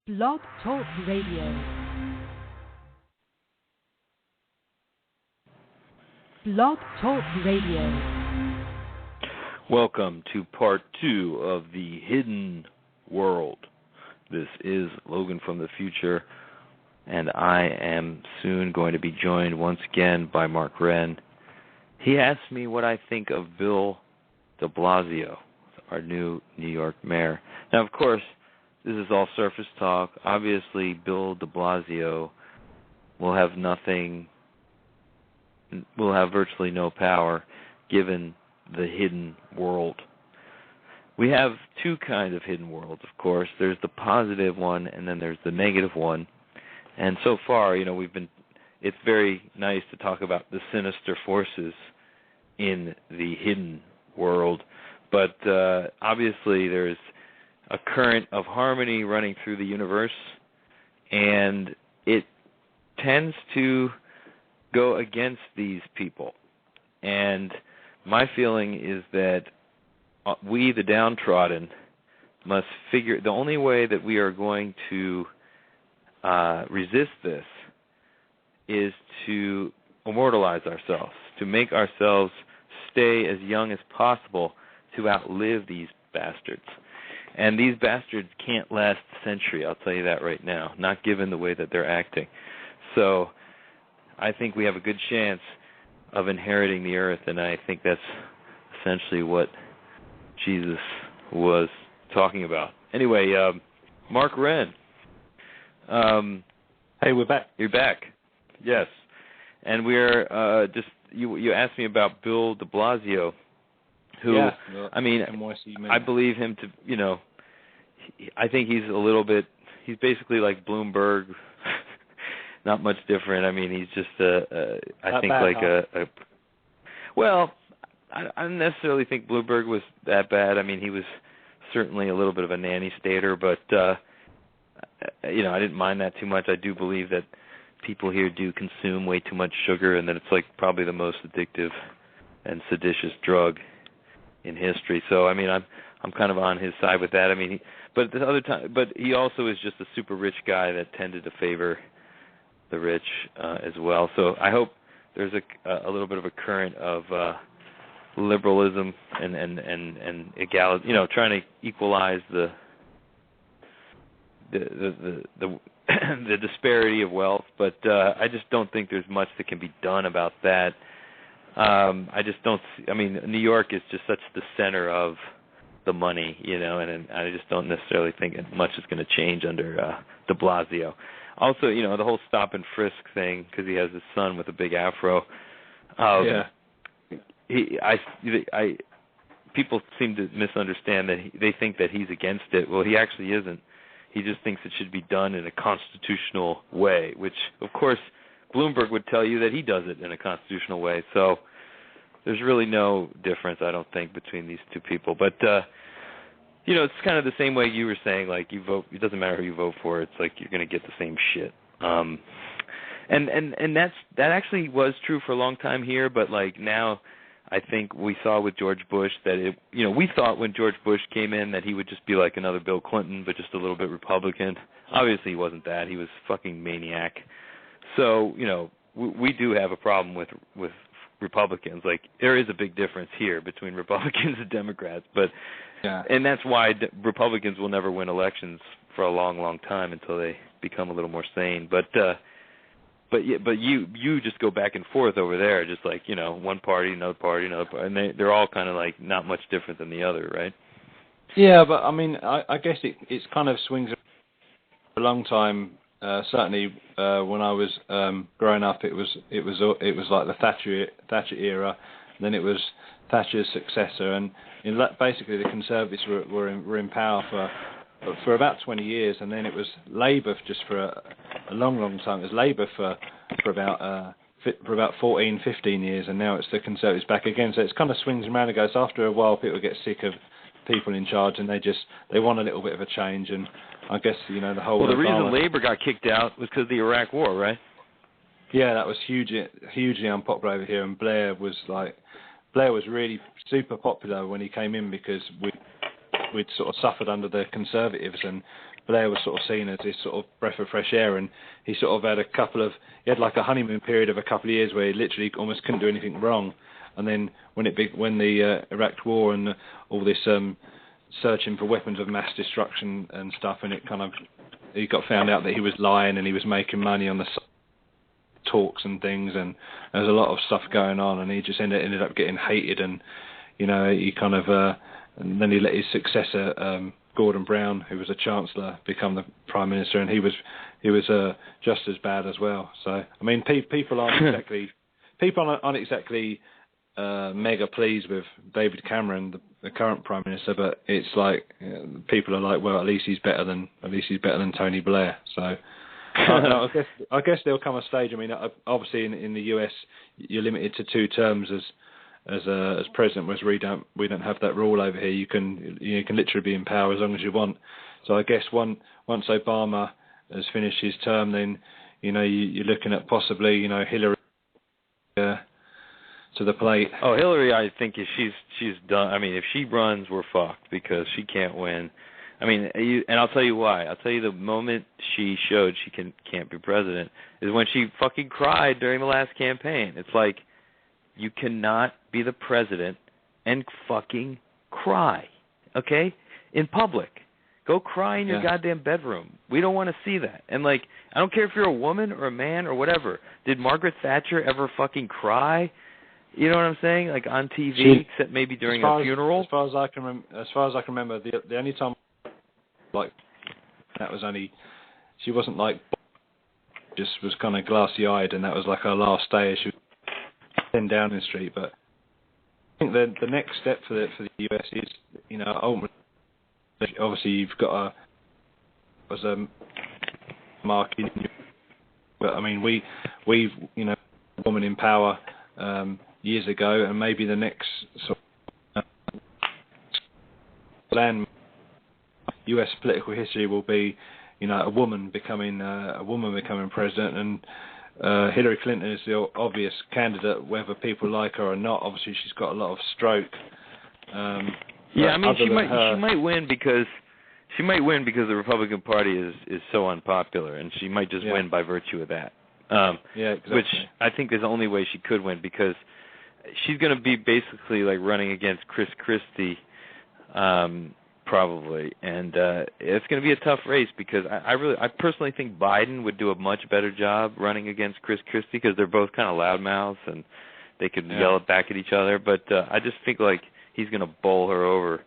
Blog Talk Radio. Blog Talk Radio. Welcome to part 2 of The Hidden World. This is Logan from the future, and I am soon going to be joined once again by Mark Wren. He asked me what I think of Bill de Blasio, our new New York mayor. Now, of course, this is all surface talk. Obviously, Bill de Blasio will have virtually no power given the hidden world. We have two kinds of hidden worlds, of course. There's the positive one, and then there's the negative one. And so far, it's very nice to talk about the sinister forces in the hidden world. But obviously, there's a current of harmony running through the universe, and it tends to go against these people. And my feeling is that we, the downtrodden, must figure the only way that we are going to resist this is to immortalize ourselves, to make ourselves stay as young as possible to outlive these bastards. And these bastards can't last a century, I'll tell you that right now, not given the way that they're acting. So I think we have a good chance of inheriting the earth, and I think that's essentially what Jesus was talking about. Anyway, Mark Wren. Hey, we're back. You're back. Yes. And we're you asked me about Bill de Blasio, who, yeah, I believe him to, I think he's basically like Bloomberg, not much different. I mean, he's just I don't necessarily think Bloomberg was that bad. I mean, he was certainly a little bit of a nanny stater, but, I didn't mind that too much. I do believe that people here do consume way too much sugar, and that it's like probably the most addictive and seditious drug in history. So, I mean, I'm kind of on his side with that. I mean, but he also is just a super rich guy that tended to favor the rich as well. So I hope there's a little bit of a current of liberalism and equality, trying to equalize the the disparity of wealth. But I just don't think there's much that can be done about that. I just don't see, New York is just such the center of the money, and I just don't necessarily think much is going to change under de Blasio. Also, the whole stop and frisk thing, because he has his son with a big afro. People seem to misunderstand that they think that he's against it. Well, he actually isn't. He just thinks it should be done in a constitutional way, which, of course, Bloomberg would tell you that he does it in a constitutional way. So there's really no difference, I don't think, between these two people. But, it's kind of the same way you were saying, like, you vote, it doesn't matter who you vote for, it's like you're going to get the same shit. And that actually was true for a long time here, but, like, now I think we saw with George Bush that we thought when George Bush came in that he would just be like another Bill Clinton, but just a little bit Republican. Obviously he wasn't that. He was a fucking maniac. So, we do have a problem with Republicans. Like, there is a big difference here between Republicans and Democrats, but and that's why Republicans will never win elections for a long, long time until they become a little more sane. But you just go back and forth over there, just like, one party, another party, and they're all kind of like not much different than the other, right? Yeah, but I guess it's kind of swings a long time. Certainly, when I was growing up, it was like the Thatcher era. Then it was Thatcher's successor, and basically the Conservatives were in power for about 20 years, and then it was Labour just for a long, long time. It was Labour for about 14, 15 years, and now it's the Conservatives back again. So it's kind of swings around and goes. After a while, people get sick of people in charge, and they want a little bit of a change. And I guess the whole. Well, the reason Labour got kicked out was because of the Iraq War, right? Yeah, that was hugely unpopular over here, and Blair was really super popular when he came in because we'd sort of suffered under the Conservatives, and Blair was sort of seen as this sort of breath of fresh air, and he sort of had he had like a honeymoon period of a couple of years where he literally almost couldn't do anything wrong. And then when the Iraq War and all this searching for weapons of mass destruction and stuff, and he got found out that he was lying and he was making money on the talks and things, and there was a lot of stuff going on, and he just ended up getting hated, and he and then he let his successor Gordon Brown, who was a chancellor, become the prime minister, and he was just as bad as well. So I mean, people aren't exactly mega pleased with David Cameron, the current prime minister, but it's like people are like, well, at least he's better than Tony Blair. So I guess there'll come a stage. I mean, obviously in the US you're limited to 2 terms as president, whereas we don't have that rule over here. You can literally be in power as long as you want. So I guess once Obama has finished his term, then you're looking at possibly Hillary to the plate. Oh, Hillary, I think she's done. I mean, if she runs, we're fucked because she can't win. I mean, and I'll tell you why. I'll tell you the moment she showed she can't be president is when she fucking cried during the last campaign. It's like, you cannot be the president and fucking cry, okay? In public. Go cry in your goddamn bedroom. We don't want to see that. And, like, I don't care if you're a woman or a man or whatever. Did Margaret Thatcher ever fucking cry? You know what I'm saying? Like, on TV, except maybe during a funeral? As far as I can remember, the only time, like, that was only, she wasn't, like, just was kind of glassy-eyed, and that was, like, her last day as she was 10 Downing Street. But I think the next step for the US is, ultimately, obviously you've got a market, but I mean we've a woman in power years ago, and maybe the next sort of land US political history will be a woman becoming president, and Hillary Clinton is the obvious candidate, whether people like her or not. Obviously, she's got a lot of stroke. I mean, she might win because the Republican Party is so unpopular, and she might just win by virtue of that. Exactly. Which I think is the only way she could win, because she's going to be basically like running against Chris Christie, probably, and it's going to be a tough race, because I personally think Biden would do a much better job running against Chris Christie, because they're both kind of loudmouths and they could yell it back at each other. But I just think like he's going to bowl her over,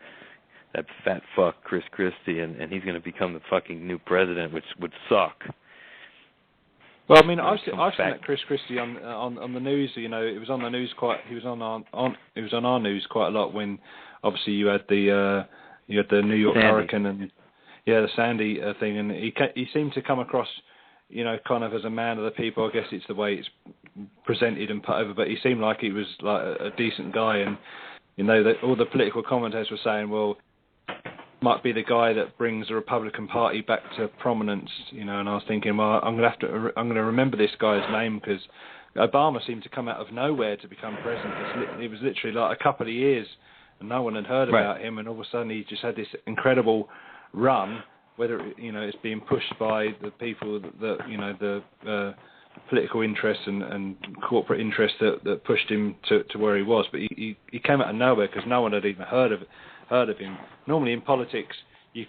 that fat fuck Chris Christie, and he's going to become the fucking new president, which would suck. Well, I mean, I've seen that Chris Christie on the news. It was on the news He was on our news quite a lot when, obviously, you had the New York Sandy. hurricane and the Sandy thing, and he seemed to come across, kind of as a man of the people. I guess it's the way it's presented and put over, but he seemed like he was like a decent guy, and that all the political commentators were saying, well, might be the guy that brings the Republican Party back to prominence, and I was thinking, well, I'm going to remember this guy's name, because Obama seemed to come out of nowhere to become president. It was literally like a couple of years, and no one had heard about him, and all of a sudden he just had this incredible run. Whether it's being pushed by the people that the political interests and corporate interests that pushed him to where he was, but he came out of nowhere because no one had even heard of him. Normally in politics, you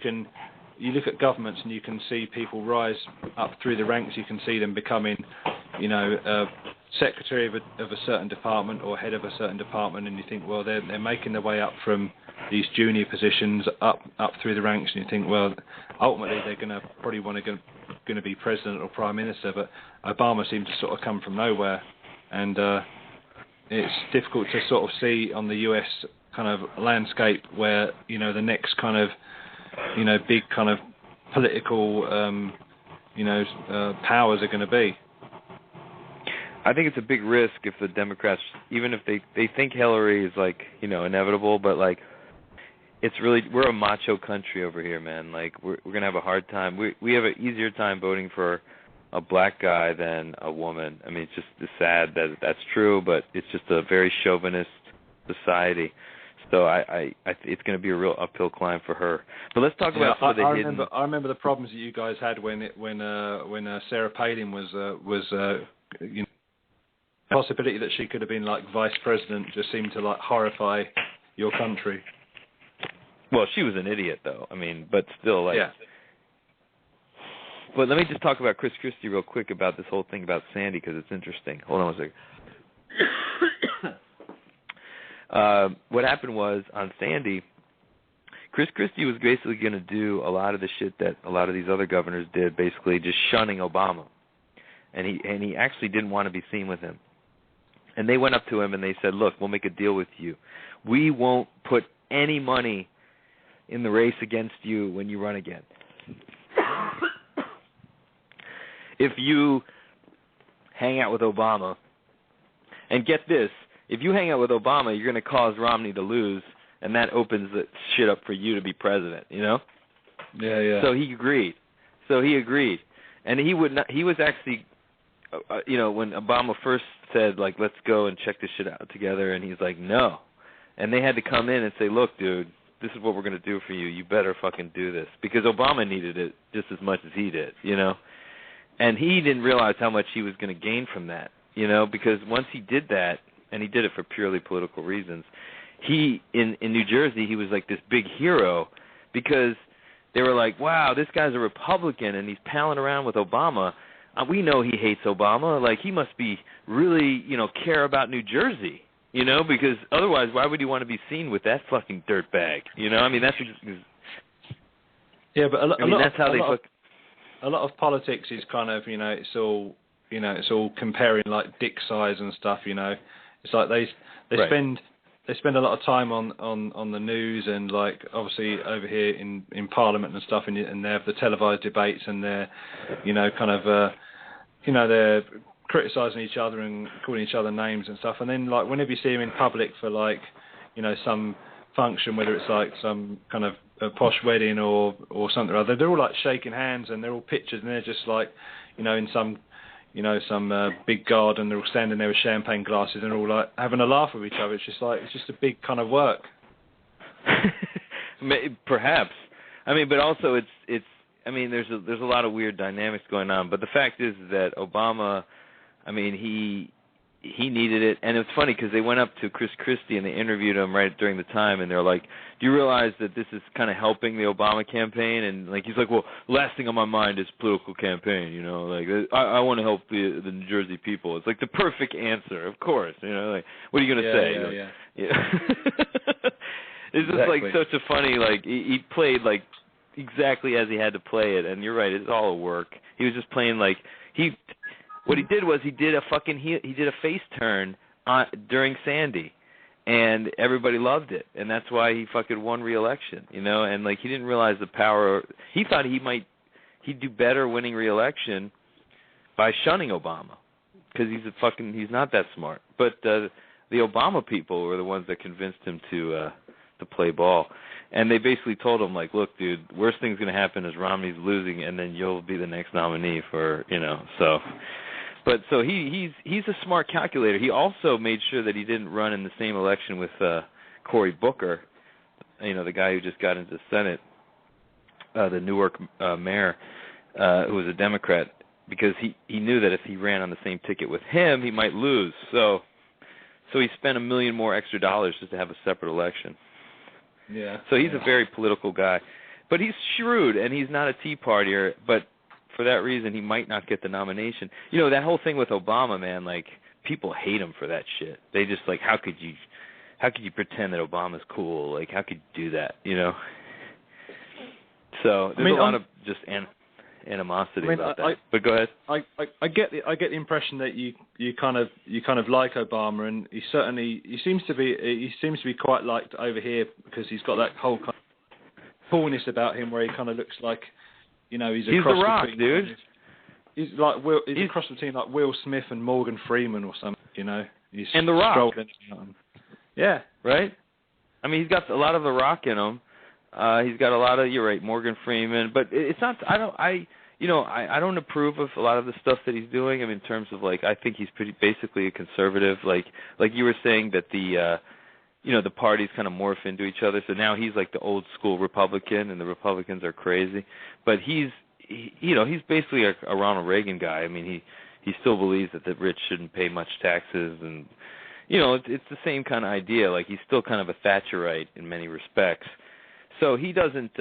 look at governments and you can see people rise up through the ranks. You can see them becoming, secretary of a certain department or head of a certain department, and you think, well, they're making their way up from these junior positions up through the ranks, and you think, well, ultimately they're going to probably going to be president or prime minister. But Obama seemed to sort of come from nowhere, and it's difficult to sort of see on the US kind of landscape where the next kind of big kind of political powers are going to be. I think it's a big risk if the Democrats, even if they think Hillary is like inevitable, but like it's really, we're a macho country over here, man. Like we're gonna have a hard time. We have an easier time voting for a black guy than a woman. I mean, it's just sad that that's true, but it's just a very chauvinist society. So it's going to be a real uphill climb for her. But let's talk about some of the hidden. I remember the problems that you guys had when Sarah Palin was you know, the possibility that she could have been like vice president just seemed to like horrify your country. Well, she was an idiot though. I mean, but still, like. Yeah. But let me just talk about Chris Christie real quick about this whole thing about Sandy because it's interesting. Hold on one second. What happened was on Sandy, Chris Christie was basically going to do a lot of the shit that a lot of these other governors did, basically just shunning Obama, and he actually didn't want to be seen with him. And they went up to him and they said, "Look, we'll make a deal with you. We won't put any money in the race against you when you run again. If you hang out with Obama, and get this, if you hang out with Obama, you're going to cause Romney to lose, and that opens the shit up for you to be president, you know?" Yeah, yeah. So he agreed. And he would not, he was actually, you know, when Obama first said, like, let's go and check this shit out together, and he's like, no. And they had to come in and say, look, dude, this is what we're going to do for you. You better fucking do this. Because Obama needed it just as much as he did, you know? And he didn't realize how much he was going to gain from that, you know, because once he did that, and he did it for purely political reasons, he, in New Jersey, he was like this big hero because they were like, wow, this guy's a Republican and he's palling around with Obama. We know he hates Obama. Like, he must be really, you know, care about New Jersey, you know, because otherwise why would he want to be seen with that fucking dirtbag, you know? I mean, that's... Yeah, but a lot of politics is kind of, it's all comparing like dick size and stuff, It's like they spend a lot of time on the news and like obviously over here in Parliament and stuff, and they have the televised debates and they're they're criticising each other and calling each other names and stuff, and then like whenever you see them in public for like some function, whether it's like some kind of a posh wedding or something or other, they're all like shaking hands and they're all pictures and they're just like in some big garden, they're all standing there with champagne glasses and they're all like having a laugh with each other. It's just a big kind of work. Perhaps. I mean, but also it's I mean, there's a lot of weird dynamics going on, but the fact is that Obama, I mean, he needed it, and it's funny because they went up to Chris Christie and they interviewed him right during the time, and they're like, "Do you realize that this is kind of helping the Obama campaign?" And like he's like, "Well, last thing on my mind is political campaign, like I want to help the New Jersey people." It's like the perfect answer, of course, like what are you gonna say? Yeah. It's just like such a funny, like he played like exactly as he had to play it, and you're right, it's all a work. He was just playing like what he did was he did a face turn during Sandy, and everybody loved it, and that's why he fucking won re-election, and like he didn't realize the power. He thought he'd do better winning re-election by shunning Obama because he's not that smart. But the Obama people were the ones that convinced him to play ball. And they basically told him, like, look, dude, worst thing's going to happen is Romney's losing, and then you'll be the next nominee for, so. But so he's a smart calculator. He also made sure that he didn't run in the same election with Cory Booker, the guy who just got into the Senate, the Newark mayor, who was a Democrat, because he knew that if he ran on the same ticket with him, he might lose. So he spent $1 million more extra dollars just to have a separate election. Yeah. So he's a very political guy. But he's shrewd, and he's not a Tea Partier, but for that reason, he might not get the nomination. That whole thing with Obama, man, like, people hate him for that shit. They just, like, how could you pretend that Obama's cool? Like, how could you do that, So there's a lot of just animosity about that. But go ahead. I get the impression that you kind of like Obama, and he seems to be quite liked over here because he's got that whole kind of coolness about him where he kind of looks like he's The Rock, dude. He's like he's a cross between like Will Smith and Morgan Freeman or something, He's and The Rock. Yeah. Right. I mean, he's got a lot of The Rock in him. He's got a lot of, you're right, Morgan Freeman, but it's not. I don't approve of a lot of the stuff that he's doing. I mean, in terms of like, I think he's basically a conservative. Like you were saying that the the parties kind of morph into each other. So now he's like the old school Republican, and the Republicans are crazy. But he's basically a Ronald Reagan guy. I mean, he still believes that the rich shouldn't pay much taxes, and it's the same kind of idea. Like, he's still kind of a Thatcherite in many respects. So he doesn't.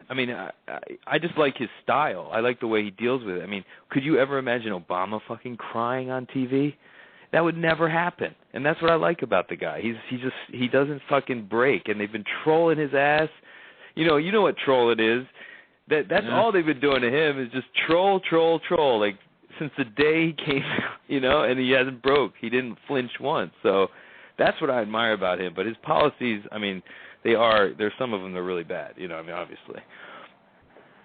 I just like his style. I like the way he deals with it. I mean, could you ever imagine Obama fucking crying on TV? That would never happen. And that's what I like about the guy. He doesn't fucking break. And they've been trolling his ass. You know what troll it is. That's all they've been doing to him is just troll. Like, since the day he came out, and he hasn't broke. He didn't flinch once. So that's what I admire about him. But his policies, I mean, there's some of them that are really bad, obviously.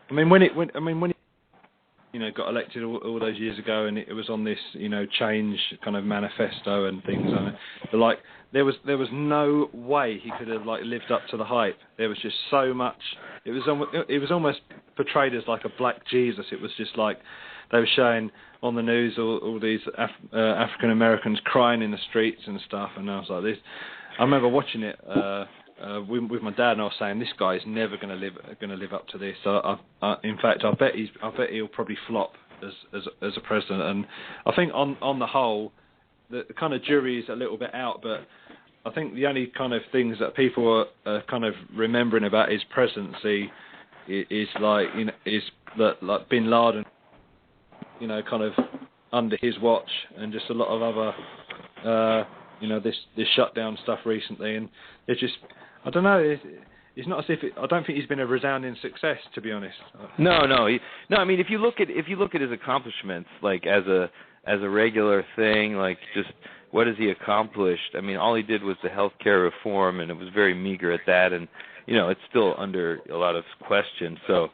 I mean, when he got elected all those years ago, and it was on this, change kind of manifesto and things, and there was no way he could have lived up to the hype. There was just so much. It was almost portrayed as like a black Jesus. It was just like they were showing on the news all these African Americans crying in the streets and stuff, and I was like this. I remember watching it with my dad, and I was saying, this guy is never going to live up to this. In fact, I bet he'll probably flop as a president. And I think on the whole, the kind of jury is a little bit out. But I think the only kind of things that people are kind of remembering about his presidency is that Bin Laden, kind of under his watch, and just a lot of other, this shutdown stuff recently, and it's just. I don't know. It's not as if I don't think he's been a resounding success, to be honest. No. I mean, if you look at his accomplishments, like as a regular thing, like just what has he accomplished? I mean, all he did was the healthcare reform, and it was very meager at that, and it's still under a lot of question. So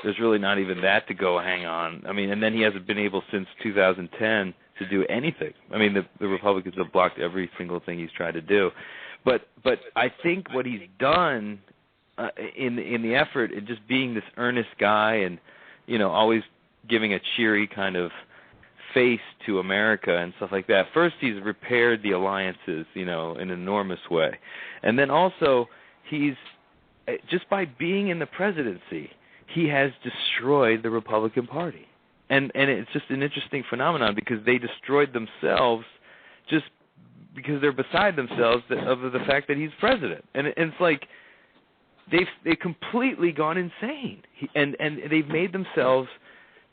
there's really not even that to go hang on. I mean, and then he hasn't been able since 2010 to do anything. I mean, the Republicans have blocked every single thing he's tried to do. But I think what he's done in the effort, in just being this earnest guy and always giving a cheery kind of face to America and stuff like that. First, he's repaired the alliances, in an enormous way, and then also he's just by being in the presidency, he has destroyed the Republican Party, and it's just an interesting phenomenon because they destroyed themselves just because they're beside themselves of the fact that he's president, and it's like they've completely gone insane, and they've made themselves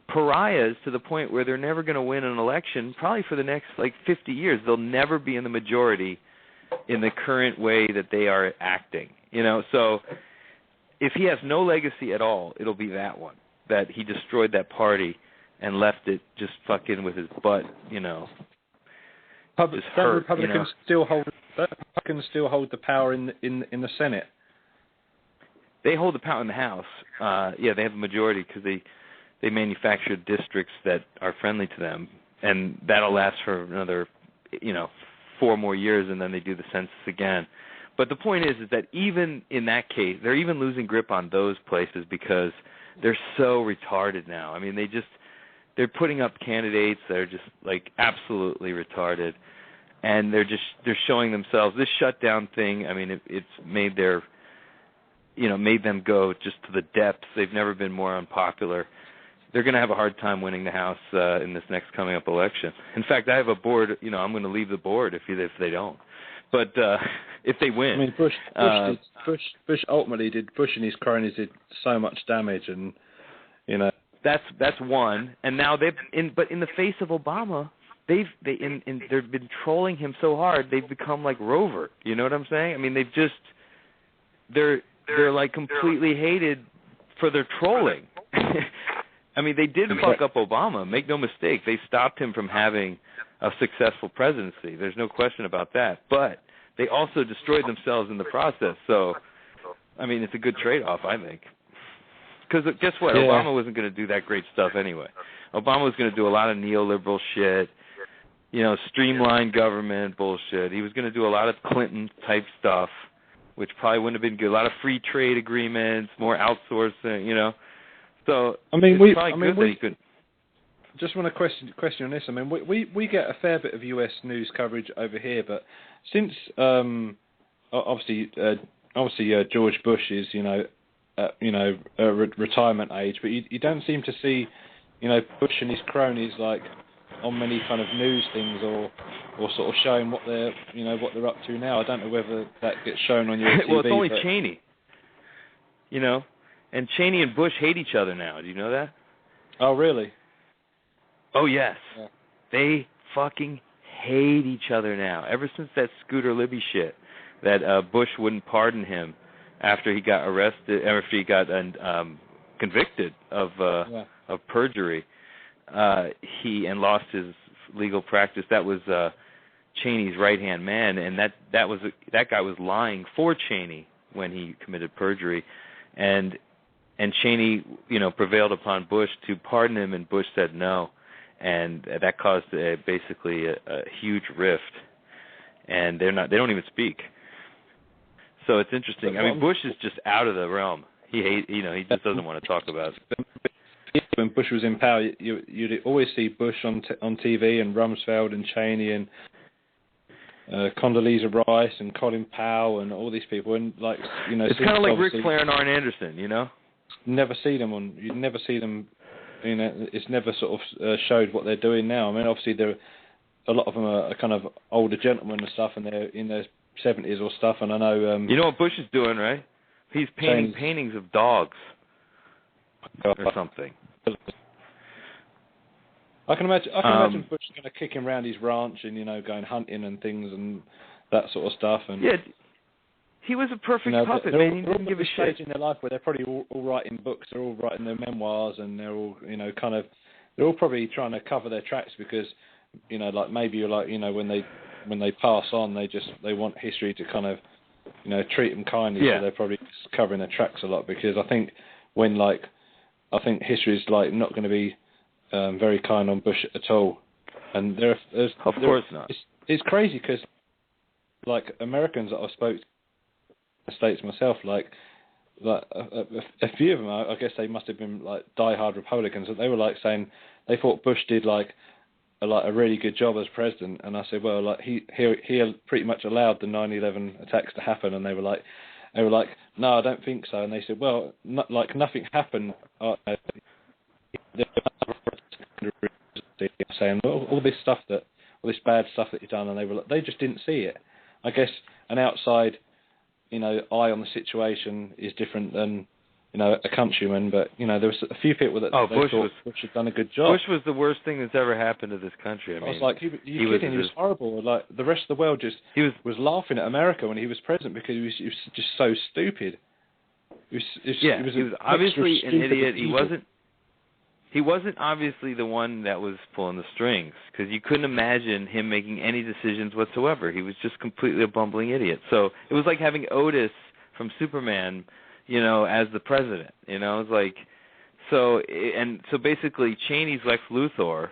pariahs to the point where they're never going to win an election, probably for the next 50 years. They'll never be in the majority in the current way that they are acting. So if he has no legacy at all, it'll be that one, that he destroyed that party and left it just fucking with his butt. Republicans still hold the power in the Senate. They hold the power in the House. They have a majority because they manufacture districts that are friendly to them, and that'll last for another 4 more years, and then they do the census again. But the point is that even in that case, they're even losing grip on those places because they're so retarded now. I mean, they're putting up candidates that are just absolutely retarded, and they're showing themselves this shutdown thing. I mean, it's made made them go just to the depths. They've never been more unpopular. They're going to have a hard time winning the House in this next coming up election. In fact, I have a board. I'm going to leave the board if they don't. But if they win, I mean, Bush ultimately did. Bush and his cronies did so much damage, and That's one, and now but in the face of Obama, they've been trolling him so hard they've become like Rover. You know what I'm saying? I mean, they're completely hated for their trolling. I mean, they did fuck up Obama. Make no mistake, they stopped him from having a successful presidency. There's no question about that. But they also destroyed themselves in the process. So, I mean, it's a good trade-off, I think. Because guess what? Yeah. Obama wasn't going to do that great stuff anyway. Obama was going to do a lot of neoliberal shit, streamlined government bullshit. He was going to do a lot of Clinton-type stuff, which probably wouldn't have been good. A lot of free trade agreements, more outsourcing, So, that he could. Just want to question on this. I mean, we get a fair bit of U.S. news coverage over here, but since obviously George Bush is retirement age, but you don't seem to see Bush and his cronies like on many kind of news things or sort of showing what they're up to now. I don't know whether that gets shown on your TV. Well, it's only Cheney, and Cheney and Bush hate each other now. Do you know that? Oh, really? Oh, yes. Yeah. They fucking hate each other now. Ever since that Scooter Libby shit, that Bush wouldn't pardon him after he got arrested, after he got convicted of perjury, he lost his legal practice. That was Cheney's right-hand man, and that guy was lying for Cheney when he committed perjury, and Cheney, prevailed upon Bush to pardon him, and Bush said no, and that caused basically a huge rift, and they don't even speak. So it's interesting. I mean, Bush is just out of the realm. He just doesn't want to talk about it. When Bush was in power, you'd always see Bush on TV, and Rumsfeld and Cheney and Condoleezza Rice and Colin Powell and all these people, and it's kind of like Ric Flair and Arn Anderson, Never see them on. You'd never see them. It's never sort of showed what they're doing now. I mean, obviously a lot of them are kind of older gentlemen and stuff, and they're in their 70s or stuff. And I know. You know what Bush is doing, right? He's painting paintings of dogs or something. I can imagine Bush kind of kicking around his ranch and going hunting and things and that sort of stuff. And yeah, he was a perfect puppet, man. He didn't give a shit. In their life where they're probably all writing books, they're all writing their memoirs, and they're all they're all probably trying to cover their tracks because when they pass on, they want history to kind of treat them kindly. Yeah. So they're probably just covering their tracks a lot because I think history is not going to be very kind on Bush at all, and of course not. It's crazy because Americans that I spoke to in the States myself, a few of them, I guess they must have been diehard Republicans, and they were saying they thought Bush did a really good job as president, and I said, well, he pretty much allowed the 9/11 attacks to happen, and they were like, no, I don't think so, and they said, well, nothing happened. Saying all this bad stuff that you've done, and they just didn't see it. I guess an outside, eye on the situation is different than a countryman. But there was a few people that thought Bush had done a good job. Bush was the worst thing that's ever happened to this country. I was like, he was horrible. The rest of the world was laughing at America when he was president because he was just so stupid. He was obviously an idiot. He wasn't obviously the one that was pulling the strings, because you couldn't imagine him making any decisions whatsoever. He was just completely a bumbling idiot. So it was like having Otis from Superman, as the president. It was like, so basically Cheney's Lex Luthor,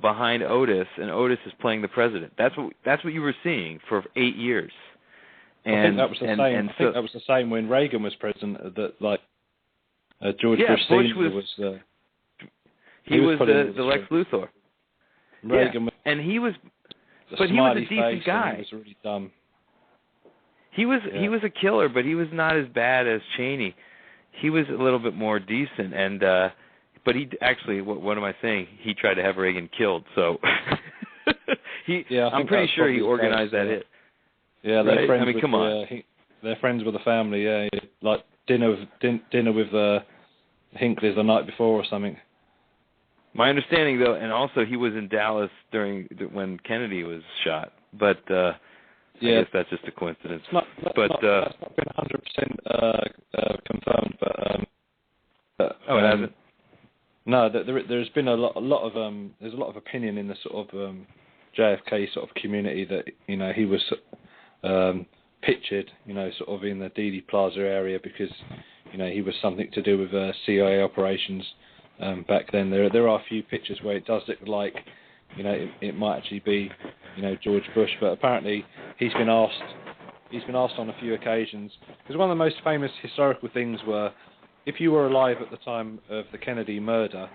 behind Otis, and Otis is playing the president. That's what you were seeing for 8 years. And I think that was the same. I think that was the same when Reagan was president. That George Bush Senior was. He was the Lex Luthor. Reagan was, and he was a decent guy. He was really dumb. He was a killer, but he was not as bad as Cheney. He was a little bit more decent, and but he actually, what am I saying? He tried to have Reagan killed. So I'm pretty sure he organized that hit. Yeah, they're right? friends. Come on. They're friends with the family. Yeah, like dinner with Hinckley's the night before or something. My understanding, though, and also he was in Dallas when Kennedy was shot, but I guess that's just a coincidence. It's not been 100% confirmed, but it hasn't. No, there's been a lot of opinion in the sort of JFK sort of community that he was pictured sort of in the Dealey Plaza area because he was something to do with CIA operations. Back then, there are a few pictures where it does look like, it might actually be, George Bush. But apparently, he's been asked on a few occasions. Because one of the most famous historical things were, if you were alive at the time of the Kennedy murder,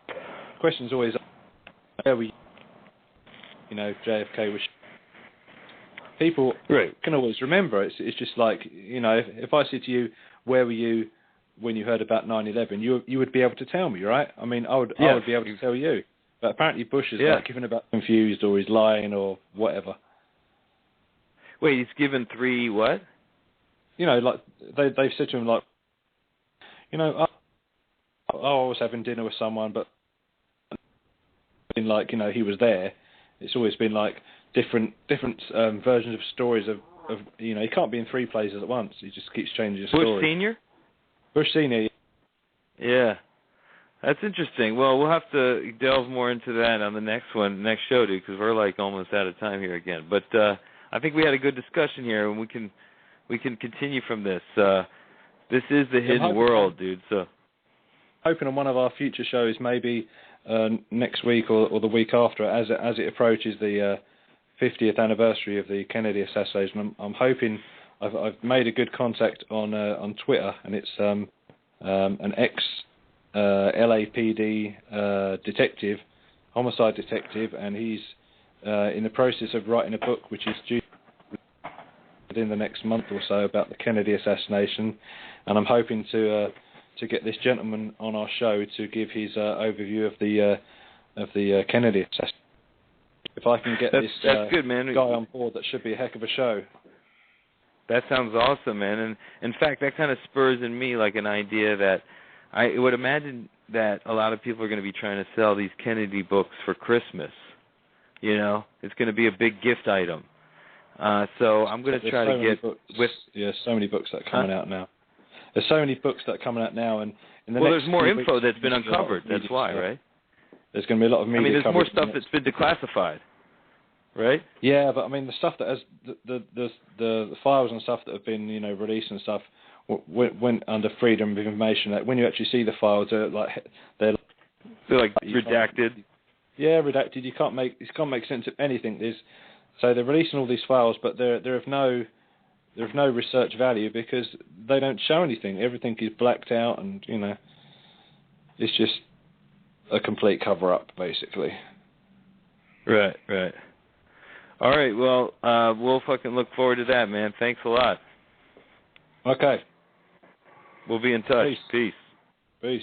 the question's always, where were you? JFK was. people Right. can always remember. It's just like, if I said to you, where were you when you heard about 9/11, you would be able to tell me, right? I mean, I would be able to tell you. But apparently Bush is like giving about confused or he's lying or whatever. Wait, he's given 3 what? Like they've said to him, like, I was having dinner with someone, but been like, he was there. It's always been like different versions of stories of he can't be in 3 places at once. He just keeps changing his story. Bush Senior? Bush Senior. Yeah. That's interesting. Well, we'll have to delve more into that on the next show, dude, because we're like almost out of time here again. But I think we had a good discussion here, and we can continue from this. This is the hidden world, dude. So, hoping on one of our future shows, maybe next week or the week after, as it approaches the 50th anniversary of the Kennedy assassination. I'm hoping I've made a good contact on Twitter, and it's an ex LAPD detective, homicide detective, and he's in the process of writing a book which is due within the next month or so about the Kennedy assassination, and I'm hoping to get this gentleman on our show to give his overview of the Kennedy assassination. If I can get this good, man. guy on board, that should be a heck of a show. That sounds awesome, man. And in fact, that kind of spurs in me like an idea that I would imagine that a lot of people are going to be trying to sell these Kennedy books for Christmas. It's going to be a big gift item. So I'm going to try to get with. Yeah, so many books that are coming out now. There's so many books that are coming out now, and in the there's more info that's been uncovered. That's why, right? There's going to be a lot of media. There's more stuff that's been declassified, right? Yeah, but the stuff that has the files and stuff that have been released and stuff went under freedom of information. Like when you actually see the files, they're like redacted. Yeah, redacted. You can't make sense of anything. So they're releasing all these files, but they're of no research value because they don't show anything. Everything is blacked out, and it's just a complete cover up, basically. Right. All right. Well, we'll fucking look forward to that, man. Thanks a lot. Okay. We'll be in touch. Peace. Peace. Peace.